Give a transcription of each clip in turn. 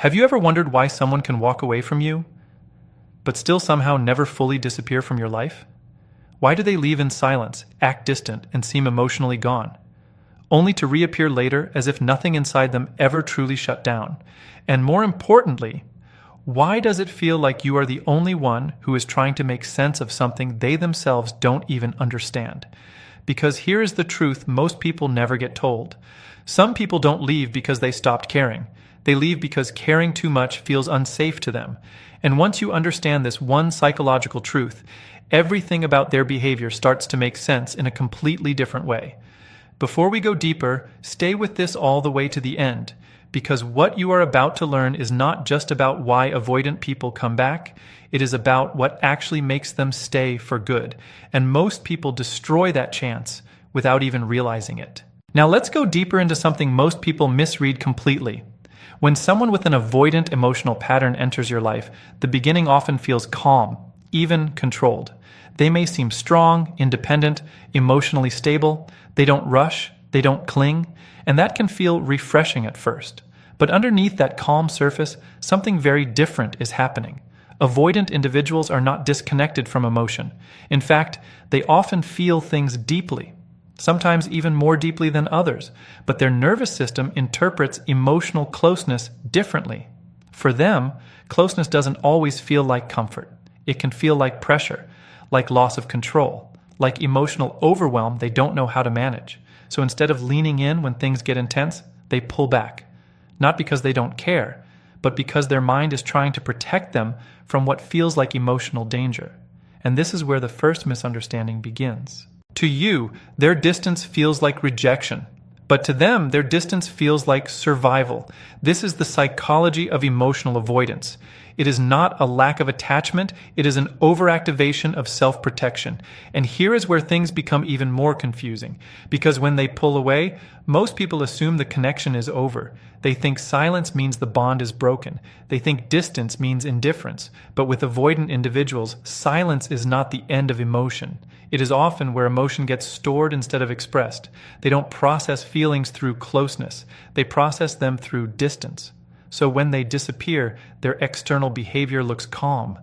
Have you ever wondered why someone can walk away from you, but still somehow never fully disappear from your life? Why do they leave in silence, act distant, and seem emotionally gone, only to reappear later as if nothing inside them ever truly shut down? And more importantly, why does it feel like you are the only one who is trying to make sense of something they themselves don't even understand? Because here is the truth most people never get told. Some people don't leave because they stopped caring. They leave because caring too much feels unsafe to them. And once you understand this one psychological truth, everything about their behavior starts to make sense in a completely different way. Before we go deeper, stay with this all the way to the end, because what you are about to learn is not just about why avoidant people come back, it is about what actually makes them stay for good. And most people destroy that chance without even realizing it. Now let's go deeper into something most people misread completely. When someone with an avoidant emotional pattern enters your life, the beginning often feels calm, even controlled. They may seem strong, independent, emotionally stable. They don't rush, they don't cling, and that can feel refreshing at first. But underneath that calm surface, something very different is happening. Avoidant individuals are not disconnected from emotion. In fact, they often feel things deeply, sometimes even more deeply than others, but their nervous system interprets emotional closeness differently. For them, closeness doesn't always feel like comfort. It can feel like pressure, like loss of control, like emotional overwhelm they don't know how to manage. So instead of leaning in when things get intense, they pull back. Not because they don't care, but because their mind is trying to protect them from what feels like emotional danger. And this is where the first misunderstanding begins. To you, their distance feels like rejection, but to them, their distance feels like survival. This is the psychology of emotional avoidance. It is not a lack of attachment, it is an overactivation of self-protection. And here is where things become even more confusing, because when they pull away, most people assume the connection is over. They think silence means the bond is broken. They think distance means indifference. But with avoidant individuals, silence is not the end of emotion. It is often where emotion gets stored instead of expressed. They don't process feelings through closeness. They process them through distance. So when they disappear, their external behavior looks calm.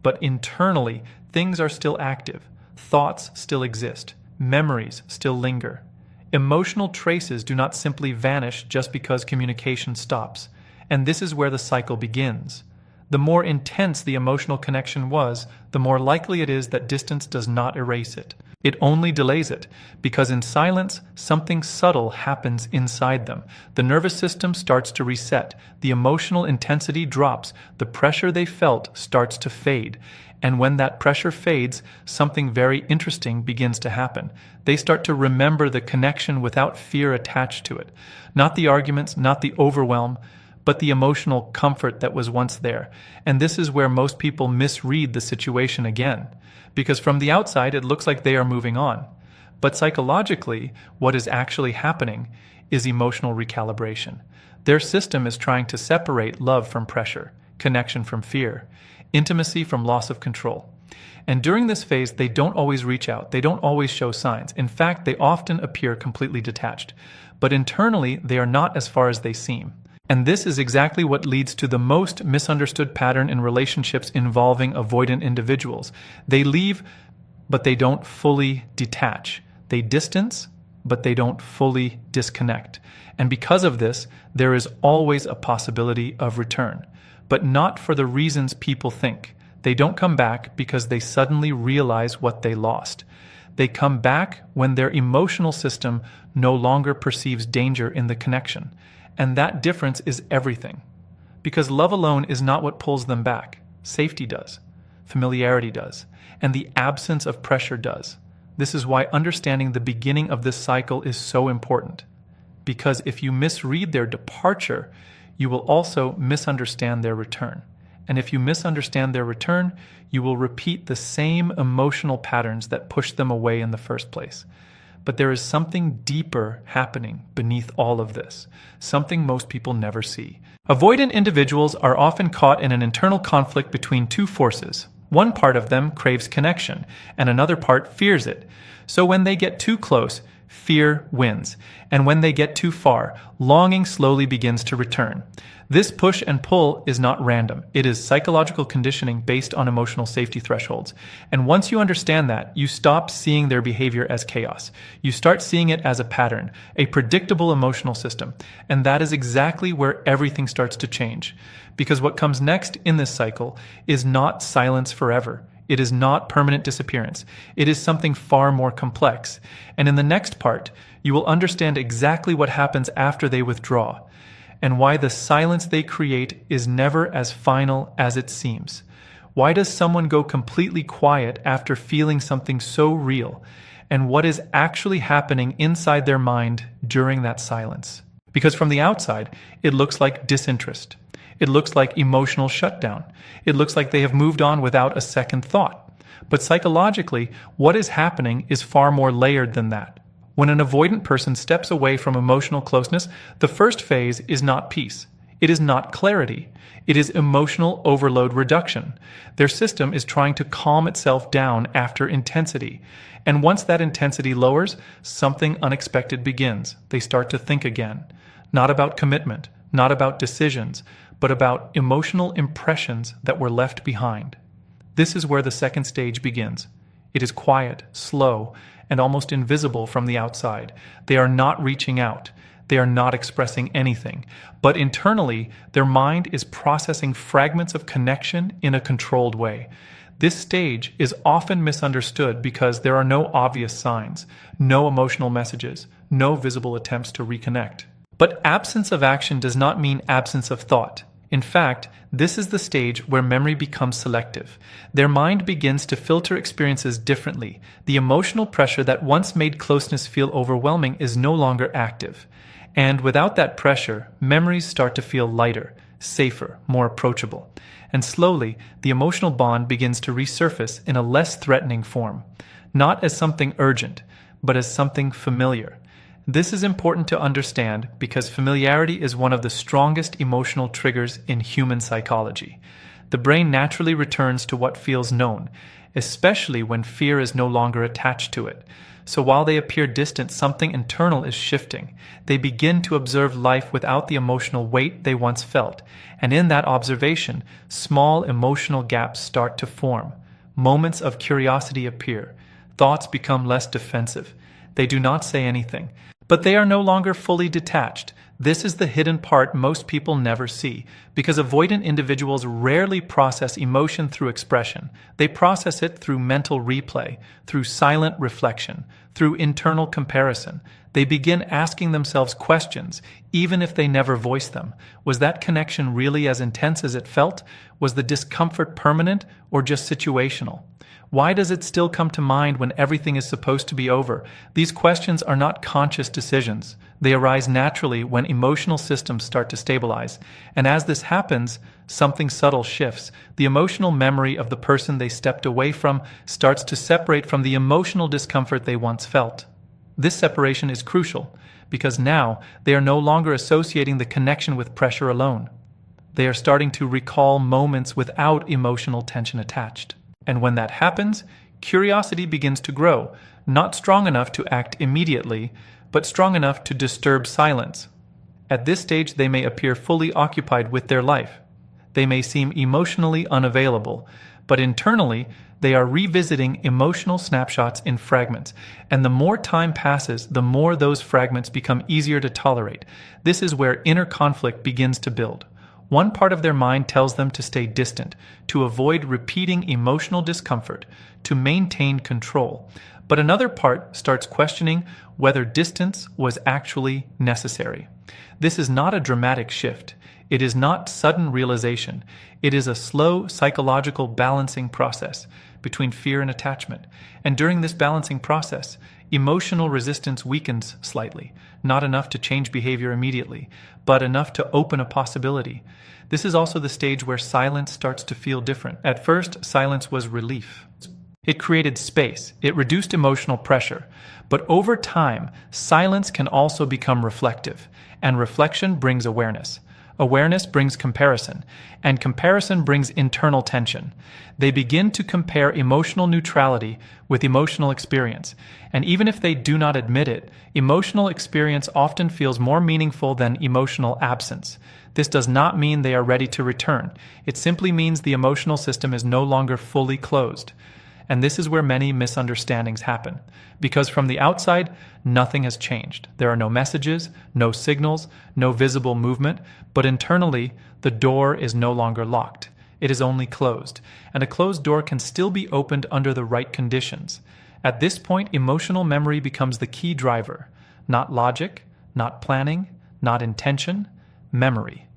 But internally, things are still active. Thoughts still exist. Memories still linger. Emotional traces do not simply vanish just because communication stops. And this is where the cycle begins. The more intense the emotional connection was, the more likely it is that distance does not erase it. It only delays it, because in silence, something subtle happens inside them. The nervous system starts to reset, the emotional intensity drops, the pressure they felt starts to fade. And when that pressure fades, something very interesting begins to happen. They start to remember the connection without fear attached to it. Not the arguments, not the overwhelm, but the emotional comfort that was once there. And this is where most people misread the situation again, because from the outside it looks like they are moving on. But psychologically, what is actually happening is emotional recalibration. Their system is trying to separate love from pressure, connection from fear, intimacy from loss of control. And during this phase, they don't always reach out. They don't always show signs. In fact, they often appear completely detached. But internally, they are not as far as they seem. And this is exactly what leads to the most misunderstood pattern in relationships involving avoidant individuals. They leave, but they don't fully detach. They distance, but they don't fully disconnect. And because of this, there is always a possibility of return, but not for the reasons people think. They don't come back because they suddenly realize what they lost. They come back when their emotional system no longer perceives danger in the connection. And that difference is everything. Because love alone is not what pulls them back. Safety does. Familiarity does. And the absence of pressure does. This is why understanding the beginning of this cycle is so important. Because if you misread their departure, you will also misunderstand their return. And if you misunderstand their return, you will repeat the same emotional patterns that pushed them away in the first place. But there is something deeper happening beneath all of this, something most people never see. Avoidant individuals are often caught in an internal conflict between two forces. One part of them craves connection, and another part fears it. So when they get too close, fear wins. And when they get too far, longing slowly begins to return. This push and pull is not random. It is psychological conditioning based on emotional safety thresholds. And once you understand that, you stop seeing their behavior as chaos. You start seeing it as a pattern, a predictable emotional system. And that is exactly where everything starts to change. Because what comes next in this cycle is not silence forever. It is not permanent disappearance. It is something far more complex. And in the next part, you will understand exactly what happens after they withdraw, and why the silence they create is never as final as it seems. Why does someone go completely quiet after feeling something so real? And what is actually happening inside their mind during that silence? Because from the outside, it looks like disinterest. It looks like emotional shutdown. It looks like they have moved on without a second thought. But psychologically, what is happening is far more layered than that. When an avoidant person steps away from emotional closeness, the first phase is not peace. It is not clarity. It is emotional overload reduction. Their system is trying to calm itself down after intensity. And once that intensity lowers, something unexpected begins. They start to think again. Not about commitment, not about decisions, but about emotional impressions that were left behind. This is where the second stage begins. It is quiet, slow, and almost invisible from the outside. They are not reaching out. They are not expressing anything. But internally, their mind is processing fragments of connection in a controlled way. This stage is often misunderstood because there are no obvious signs, no emotional messages, no visible attempts to reconnect. But absence of action does not mean absence of thought. In fact, this is the stage where memory becomes selective. Their mind begins to filter experiences differently. The emotional pressure that once made closeness feel overwhelming is no longer active. And without that pressure, memories start to feel lighter, safer, more approachable. And slowly, the emotional bond begins to resurface in a less threatening form. Not as something urgent, but as something familiar. This is important to understand because familiarity is one of the strongest emotional triggers in human psychology. The brain naturally returns to what feels known, especially when fear is no longer attached to it. So while they appear distant, something internal is shifting. They begin to observe life without the emotional weight they once felt. And in that observation, small emotional gaps start to form. Moments of curiosity appear. Thoughts become less defensive. They do not say anything. But they are no longer fully detached. This is the hidden part most people never see, because avoidant individuals rarely process emotion through expression. They process it through mental replay, through silent reflection, through internal comparison. They begin asking themselves questions, even if they never voice them. Was that connection really as intense as it felt? Was the discomfort permanent or just situational? Why does it still come to mind when everything is supposed to be over? These questions are not conscious decisions. They arise naturally when emotional systems start to stabilize. And as this happens, something subtle shifts. The emotional memory of the person they stepped away from starts to separate from the emotional discomfort they once felt. This separation is crucial because now they are no longer associating the connection with pressure alone. They are starting to recall moments without emotional tension attached. And when that happens, curiosity begins to grow, not strong enough to act immediately, but strong enough to disturb silence. At this stage, they may appear fully occupied with their life. They may seem emotionally unavailable, but internally, they are revisiting emotional snapshots in fragments. And the more time passes, the more those fragments become easier to tolerate. This is where inner conflict begins to build. One part of their mind tells them to stay distant, to avoid repeating emotional discomfort, to maintain control. But another part starts questioning whether distance was actually necessary. This is not a dramatic shift. It is not sudden realization. It is a slow psychological balancing process between fear and attachment. And during this balancing process, emotional resistance weakens slightly, not enough to change behavior immediately, but enough to open a possibility. This is also the stage where silence starts to feel different. At first, silence was relief. It created space. It reduced emotional pressure. But over time, silence can also become reflective, and reflection brings awareness. Awareness brings comparison, and comparison brings internal tension. They begin to compare emotional neutrality with emotional experience, and even if they do not admit it, emotional experience often feels more meaningful than emotional absence. This does not mean they are ready to return. It simply means the emotional system is no longer fully closed. And this is where many misunderstandings happen. Because from the outside, nothing has changed. There are no messages, no signals, no visible movement, but internally, the door is no longer locked. It is only closed. And a closed door can still be opened under the right conditions. At this point, emotional memory becomes the key driver. Not logic, not planning, not intention, memory.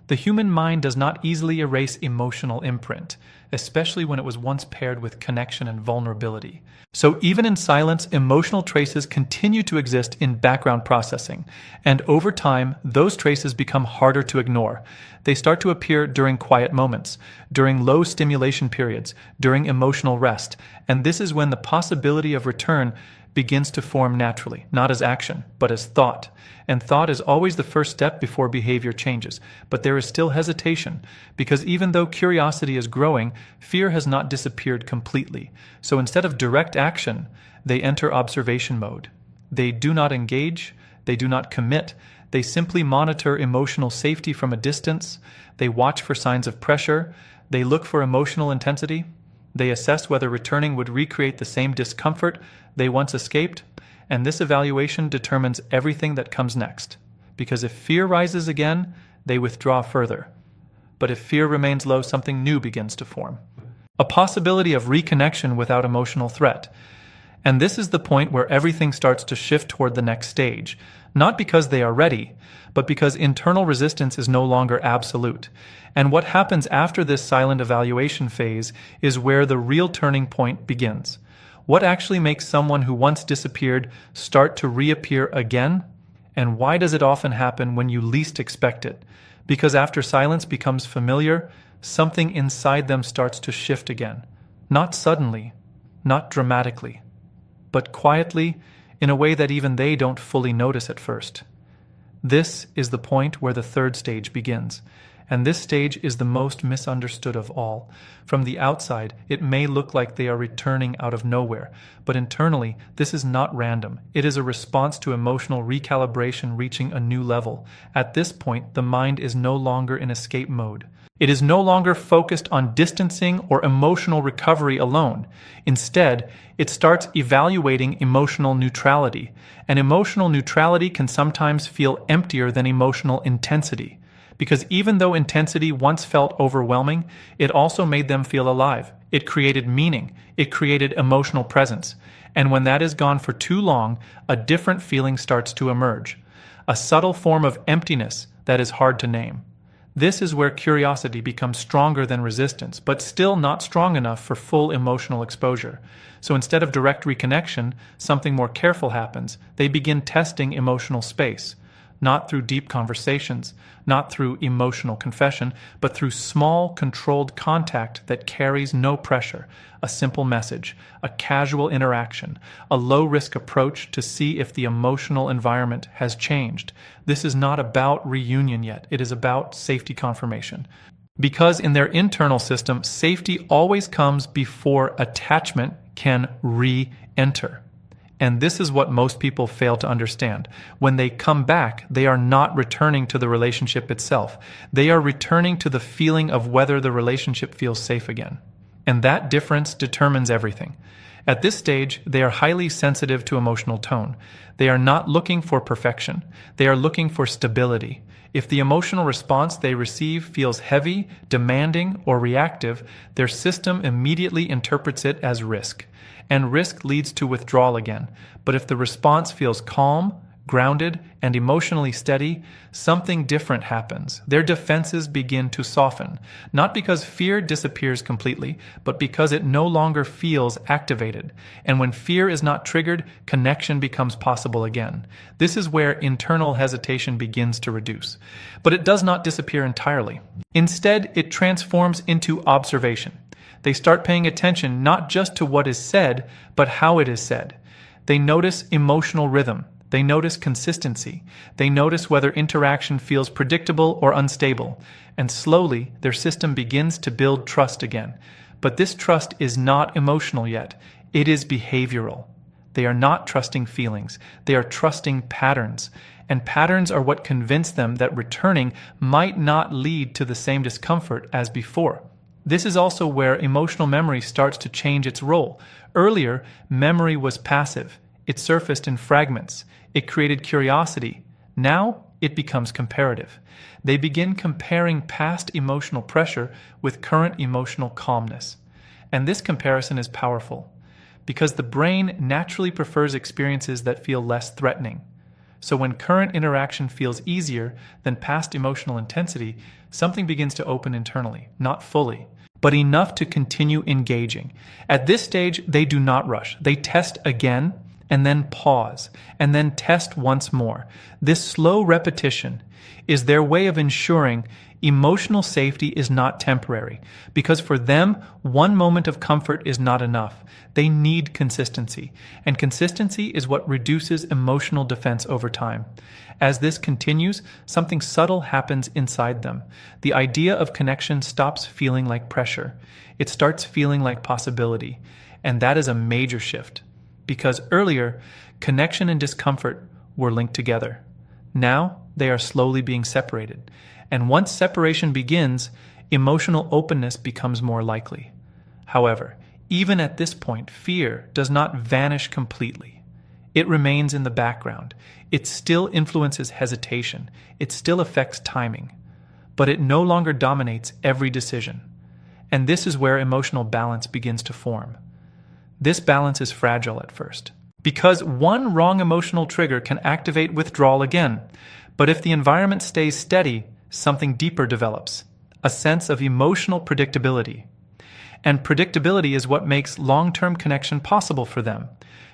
The human mind does not easily erase emotional imprint, especially when it was once paired with connection and vulnerability. So even in silence, emotional traces continue to exist in background processing, and over time, those traces become harder to ignore. They start to appear during quiet moments, during low stimulation periods, during emotional rest, and this is when the possibility of return begins to form naturally, not as action, but as thought. And thought is always the first step before behavior changes. But there is still hesitation, because even though curiosity is growing, fear has not disappeared completely. So instead of direct action, they enter observation mode. They do not engage, they do not commit, they simply monitor emotional safety from a distance, they watch for signs of pressure, they look for emotional intensity, they assess whether returning would recreate the same discomfort they once escaped, and this evaluation determines everything that comes next. Because if fear rises again, they withdraw further. But if fear remains low, something new begins to form. A possibility of reconnection without emotional threat. And this is the point where everything starts to shift toward the next stage, not because they are ready, but because internal resistance is no longer absolute. And what happens after this silent evaluation phase is where the real turning point begins. What actually makes someone who once disappeared start to reappear again? And why does it often happen when you least expect it? Because after silence becomes familiar, something inside them starts to shift again. Not suddenly, not dramatically, but quietly, in a way that even they don't fully notice at first. This is the point where the third stage begins. And this stage is the most misunderstood of all. From the outside, it may look like they are returning out of nowhere, but internally, this is not random. It is a response to emotional recalibration reaching a new level. At this point, the mind is no longer in escape mode. It is no longer focused on distancing or emotional recovery alone. Instead, it starts evaluating emotional neutrality. And emotional neutrality can sometimes feel emptier than emotional intensity. Because even though intensity once felt overwhelming, it also made them feel alive. It created meaning. It created emotional presence. And when that is gone for too long, a different feeling starts to emerge. A subtle form of emptiness that is hard to name. This is where curiosity becomes stronger than resistance, but still not strong enough for full emotional exposure. So instead of direct reconnection, something more careful happens. They begin testing emotional space. Not through deep conversations, not through emotional confession, but through small, controlled contact that carries no pressure, a simple message, a casual interaction, a low-risk approach to see if the emotional environment has changed. This is not about reunion yet. It is about safety confirmation. Because in their internal system, safety always comes before attachment can re-enter. And this is what most people fail to understand. When they come back, they are not returning to the relationship itself. They are returning to the feeling of whether the relationship feels safe again. And that difference determines everything. At this stage, they are highly sensitive to emotional tone. They are not looking for perfection. They are looking for stability. If the emotional response they receive feels heavy, demanding, or reactive, their system immediately interprets it as risk. And risk leads to withdrawal again. But if the response feels calm, grounded, and emotionally steady, something different happens. Their defenses begin to soften, not because fear disappears completely, but because it no longer feels activated. And when fear is not triggered, connection becomes possible again. This is where internal hesitation begins to reduce. But it does not disappear entirely. Instead, it transforms into observation. They start paying attention not just to what is said, but how it is said. They notice emotional rhythm, They notice consistency. They notice whether interaction feels predictable or unstable. And slowly, their system begins to build trust again. But this trust is not emotional yet. It is behavioral. They are not trusting feelings. They are trusting patterns. And patterns are what convince them that returning might not lead to the same discomfort as before. This is also where emotional memory starts to change its role. Earlier, memory was passive. It surfaced in fragments. It created curiosity. Now, it becomes comparative. They begin comparing past emotional pressure with current emotional calmness. And this comparison is powerful, because the brain naturally prefers experiences that feel less threatening. So when current interaction feels easier than past emotional intensity, something begins to open internally, not fully, but enough to continue engaging. At this stage, they do not rush. They test again, and then pause, and then test once more. This slow repetition is their way of ensuring emotional safety is not temporary, because for them, one moment of comfort is not enough. They need consistency, and consistency is what reduces emotional defense over time. As this continues, something subtle happens inside them. The idea of connection stops feeling like pressure. It starts feeling like possibility, and that is a major shift. Because earlier, connection and discomfort were linked together. Now, they are slowly being separated. And once separation begins, emotional openness becomes more likely. However, even at this point, fear does not vanish completely. It remains in the background. It still influences hesitation. It still affects timing. But it no longer dominates every decision. And this is where emotional balance begins to form. This balance is fragile at first, because one wrong emotional trigger can activate withdrawal again. But if the environment stays steady, something deeper develops, a sense of emotional predictability. And predictability is what makes long-term connection possible for them,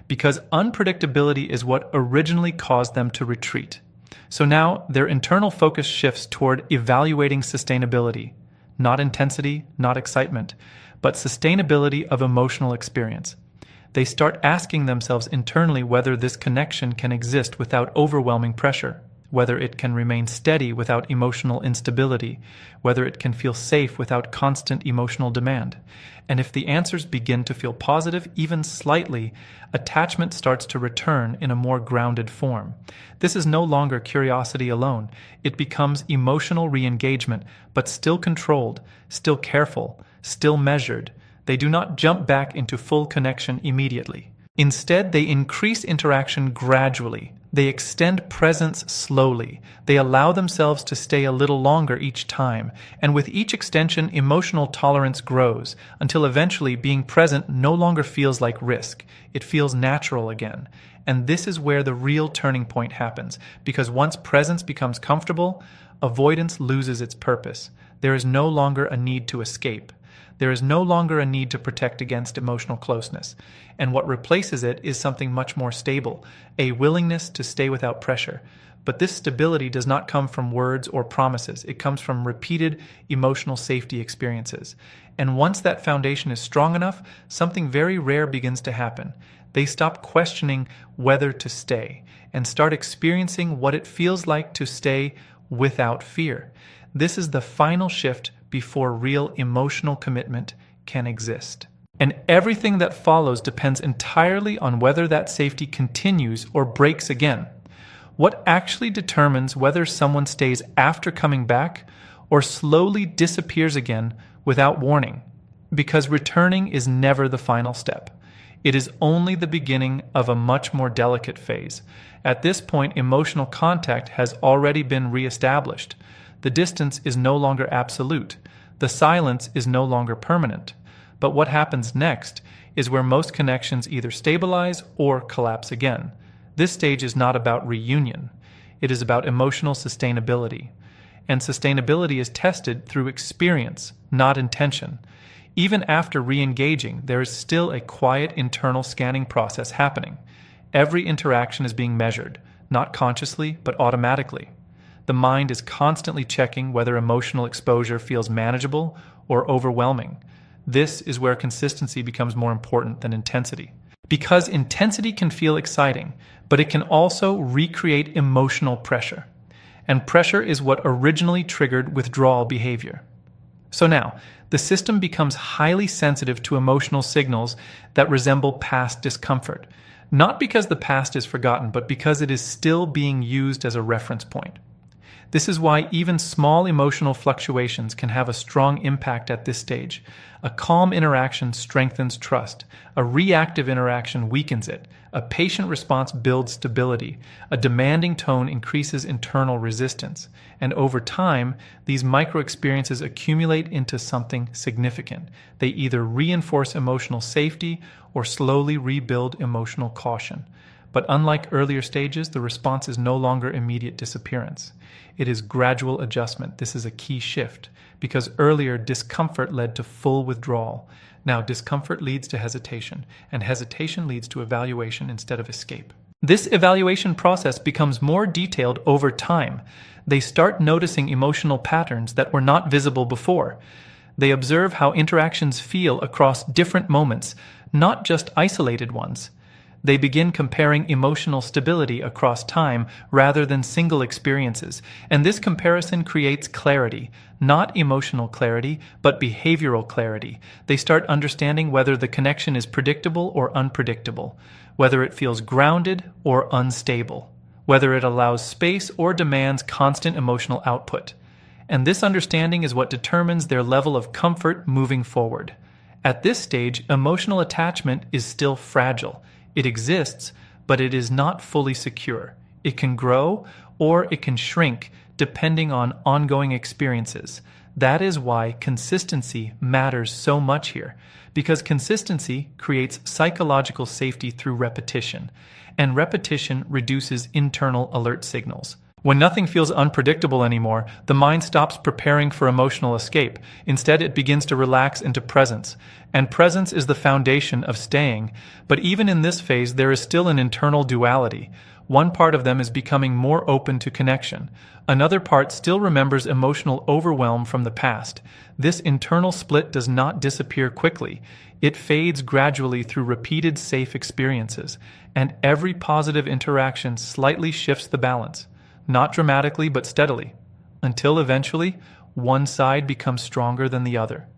because unpredictability is what originally caused them to retreat. So now their internal focus shifts toward evaluating sustainability, not intensity, not excitement, but sustainability of emotional experience. They start asking themselves internally whether this connection can exist without overwhelming pressure, whether it can remain steady without emotional instability, whether it can feel safe without constant emotional demand. And if the answers begin to feel positive, even slightly, attachment starts to return in a more grounded form. This is no longer curiosity alone. It becomes emotional re-engagement, but still controlled, still careful, still measured. They do not jump back into full connection immediately. Instead, they increase interaction gradually. They extend presence slowly. They allow themselves to stay a little longer each time. And with each extension, emotional tolerance grows until eventually being present no longer feels like risk. It feels natural again. And this is where the real turning point happens, because once presence becomes comfortable, avoidance loses its purpose. There is no longer a need to escape. There is no longer a need to protect against emotional closeness. And what replaces it is something much more stable, a willingness to stay without pressure. But this stability does not come from words or promises. It comes from repeated emotional safety experiences. And once that foundation is strong enough, something very rare begins to happen. They stop questioning whether to stay and start experiencing what it feels like to stay without fear. This is the final shift before real emotional commitment can exist. And everything that follows depends entirely on whether that safety continues or breaks again. What actually determines whether someone stays after coming back or slowly disappears again without warning? Because returning is never the final step. It is only the beginning of a much more delicate phase. At this point, emotional contact has already been reestablished. The distance is no longer absolute. The silence is no longer permanent. But what happens next is where most connections either stabilize or collapse again. This stage is not about reunion. It is about emotional sustainability. And sustainability is tested through experience, not intention. Even after re-engaging, there is still a quiet internal scanning process happening. Every interaction is being measured, not consciously, but automatically. The mind is constantly checking whether emotional exposure feels manageable or overwhelming. This is where consistency becomes more important than intensity. Because intensity can feel exciting, but it can also recreate emotional pressure. And pressure is what originally triggered withdrawal behavior. So now, the system becomes highly sensitive to emotional signals that resemble past discomfort, not because the past is forgotten, but because it is still being used as a reference point. This is why even small emotional fluctuations can have a strong impact at this stage. A calm interaction strengthens trust. A reactive interaction weakens it. A patient response builds stability. A demanding tone increases internal resistance. And over time, these micro-experiences accumulate into something significant. They either reinforce emotional safety or slowly rebuild emotional caution. But unlike earlier stages, the response is no longer immediate disappearance. It is gradual adjustment. This is a key shift, because earlier discomfort led to full withdrawal. Now discomfort leads to hesitation, and hesitation leads to evaluation instead of escape. This evaluation process becomes more detailed over time. They start noticing emotional patterns that were not visible before. They observe how interactions feel across different moments, not just isolated ones. They begin comparing emotional stability across time rather than single experiences, and this comparison creates clarity, not emotional clarity, but behavioral clarity. They start understanding whether the connection is predictable or unpredictable, whether it feels grounded or unstable, whether it allows space or demands constant emotional output. And this understanding is what determines their level of comfort moving forward. At this stage, emotional attachment is still fragile. It exists, but it is not fully secure. It can grow or it can shrink depending on ongoing experiences. That is why consistency matters so much here, because consistency creates psychological safety through repetition, and repetition reduces internal alert signals. When nothing feels unpredictable anymore, the mind stops preparing for emotional escape. Instead, it begins to relax into presence. And presence is the foundation of staying. But even in this phase, there is still an internal duality. One part of them is becoming more open to connection. Another part still remembers emotional overwhelm from the past. This internal split does not disappear quickly. It fades gradually through repeated safe experiences. And every positive interaction slightly shifts the balance. Not dramatically, but steadily, until eventually one side becomes stronger than the other.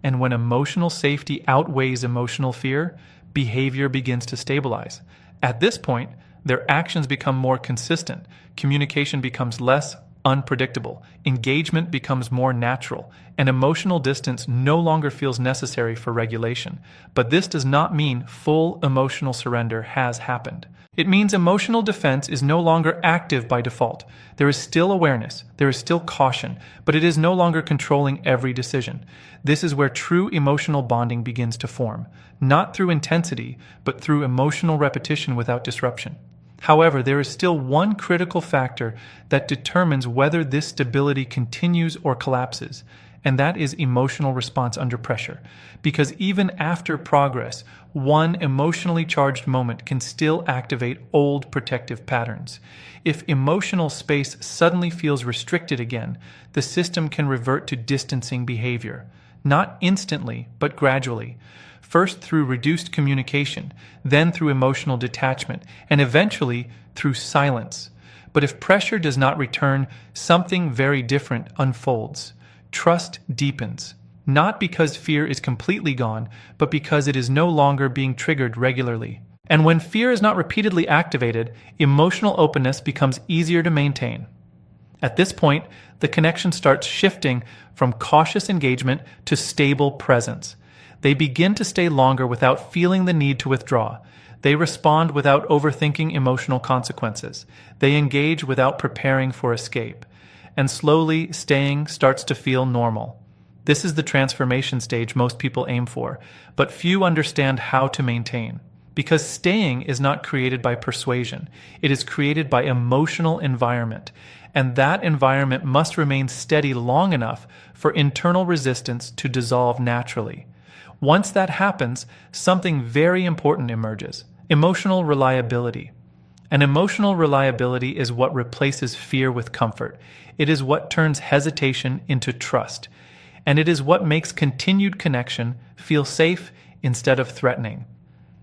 And when emotional safety outweighs emotional fear, behavior begins to stabilize. At this point, their actions become more consistent, communication becomes less unpredictable, engagement becomes more natural, and emotional distance no longer feels necessary for regulation. But this does not mean full emotional surrender has happened. It means emotional defense is no longer active by default. There is still awareness, there is still caution, but it is no longer controlling every decision. This is where true emotional bonding begins to form, not through intensity, but through emotional repetition without disruption. However, there is still one critical factor that determines whether this stability continues or collapses, and that is emotional response under pressure. Because even after progress, one emotionally charged moment can still activate old protective patterns. If emotional space suddenly feels restricted again, the system can revert to distancing behavior. Not instantly, but gradually. First through reduced communication, then through emotional detachment, and eventually through silence. But if pressure does not return, something very different unfolds. Trust deepens, not because fear is completely gone, but because it is no longer being triggered regularly. And when fear is not repeatedly activated, emotional openness becomes easier to maintain. At this point, the connection starts shifting from cautious engagement to stable presence. They begin to stay longer without feeling the need to withdraw. They respond without overthinking emotional consequences. They engage without preparing for escape. And slowly, staying starts to feel normal. This is the transformation stage most people aim for, but few understand how to maintain. Because staying is not created by persuasion. It is created by emotional environment. And that environment must remain steady long enough for internal resistance to dissolve naturally. Once that happens, something very important emerges: emotional reliability. And emotional reliability is what replaces fear with comfort. It is what turns hesitation into trust. And it is what makes continued connection feel safe instead of threatening.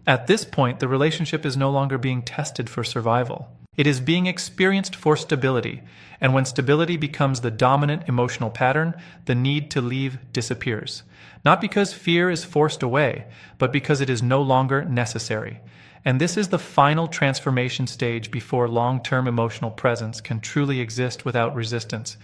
At this point, the relationship is no longer being tested for survival. It is being experienced for stability, and when stability becomes the dominant emotional pattern, the need to leave disappears. Not because fear is forced away, but because it is no longer necessary. And this is the final transformation stage before long-term emotional presence can truly exist without resistance.